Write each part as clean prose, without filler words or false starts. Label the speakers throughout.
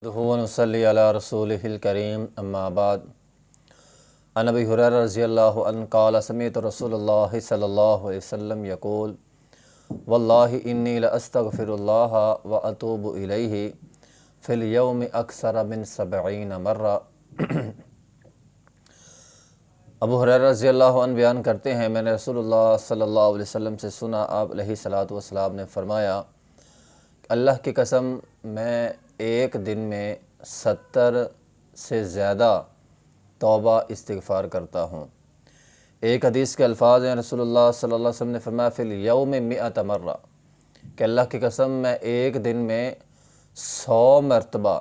Speaker 1: ونصلی علی رسولہ الکریم اما بعد عن ابی ہریرہ رضی اللہ عنہ قال سمعت رسول اللہ صلی اللہ علیہ وسلم یقول واللہ انی لاستغفر اللہ واتوب الیہ فی الیوم اکثر من 70 مرہ۔ ابو ہریرہ رضی اللہ عنہ بیان کرتے ہیں، میں نے رسول اللہ صلی اللہ علیہ وسلم سے سنا، آپ علیہ الصلوۃ والسلام نے فرمایا، اللہ کی قسم میں ایک دن میں 70 سے زیادہ توبہ استغفار کرتا ہوں۔ ایک حدیث کے الفاظ ہیں، رسول اللہ صلی اللہ علیہ وسلم نے فرمایا فی الیوم 100 مرہ، کہ اللہ کی قسم میں ایک دن میں 100 مرتبہ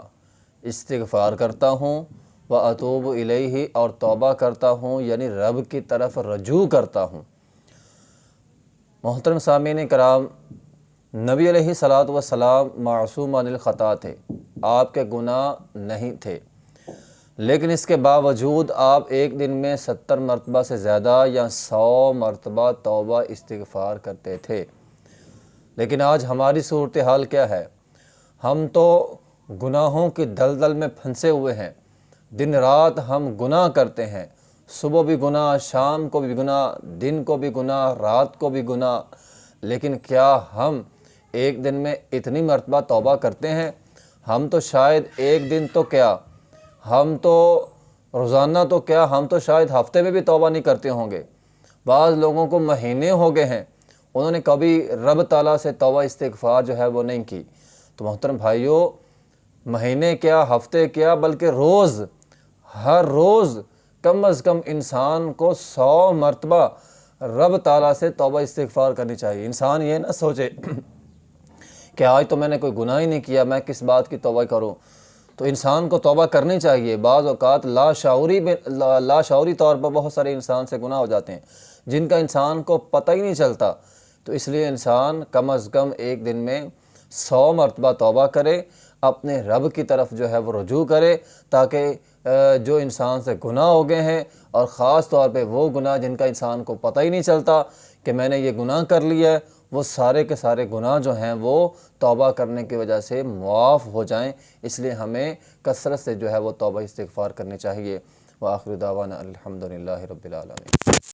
Speaker 1: استغفار کرتا ہوں، وَأَتُوبُ إِلَيْهِ اور توبہ کرتا ہوں، یعنی رب کی طرف رجوع کرتا ہوں۔ محترم سامعین کرام، نبی علیہ الصلوۃ والسلام معصوم عن الخطا تھے، آپ کے گناہ نہیں تھے، لیکن اس کے باوجود آپ ایک دن میں 70 مرتبہ سے زیادہ یا 100 مرتبہ توبہ استغفار کرتے تھے۔ لیکن آج ہماری صورتحال کیا ہے؟ ہم تو گناہوں کی دلدل میں پھنسے ہوئے ہیں، دن رات ہم گناہ کرتے ہیں، صبح بھی گناہ، شام کو بھی گناہ، دن کو بھی گناہ، رات کو بھی گناہ۔ لیکن کیا ہم ایک دن میں اتنی مرتبہ توبہ کرتے ہیں؟ ہم تو شاید ایک دن تو کیا، ہم تو روزانہ تو کیا، ہم تو شاید ہفتے میں بھی توبہ نہیں کرتے ہوں گے۔ بعض لوگوں کو مہینے ہو گئے ہیں، انہوں نے کبھی رب تعالیٰ سے توبہ استغفار جو ہے وہ نہیں کی۔ تو محترم بھائیوں، مہینے کیا، ہفتے کیا، بلکہ روز، ہر روز کم از کم انسان کو 100 مرتبہ رب تعالیٰ سے توبہ استغفار کرنی چاہیے۔ انسان یہ نہ سوچے کہ آج تو میں نے کوئی گناہ ہی نہیں کیا، میں کس بات کی توبہ کروں۔ تو انسان کو توبہ کرنی چاہیے۔ بعض اوقات لاشعوری طور پر بہت سارے انسان سے گناہ ہو جاتے ہیں جن کا انسان کو پتہ ہی نہیں چلتا۔ تو اس لیے انسان کم از کم ایک دن میں 100 مرتبہ توبہ کرے، اپنے رب کی طرف جو ہے وہ رجوع کرے، تاکہ جو انسان سے گناہ ہو گئے ہیں، اور خاص طور پہ وہ گناہ جن کا انسان کو پتہ ہی نہیں چلتا کہ میں نے یہ گناہ کر لیا ہے، وہ سارے کے سارے گناہ جو ہیں وہ توبہ کرنے کی وجہ سے معاف ہو جائیں۔ اس لیے ہمیں کثرت سے جو ہے وہ توبہ استغفار کرنی چاہیے۔ وآخر دعوانا الحمدللہ رب العالمین۔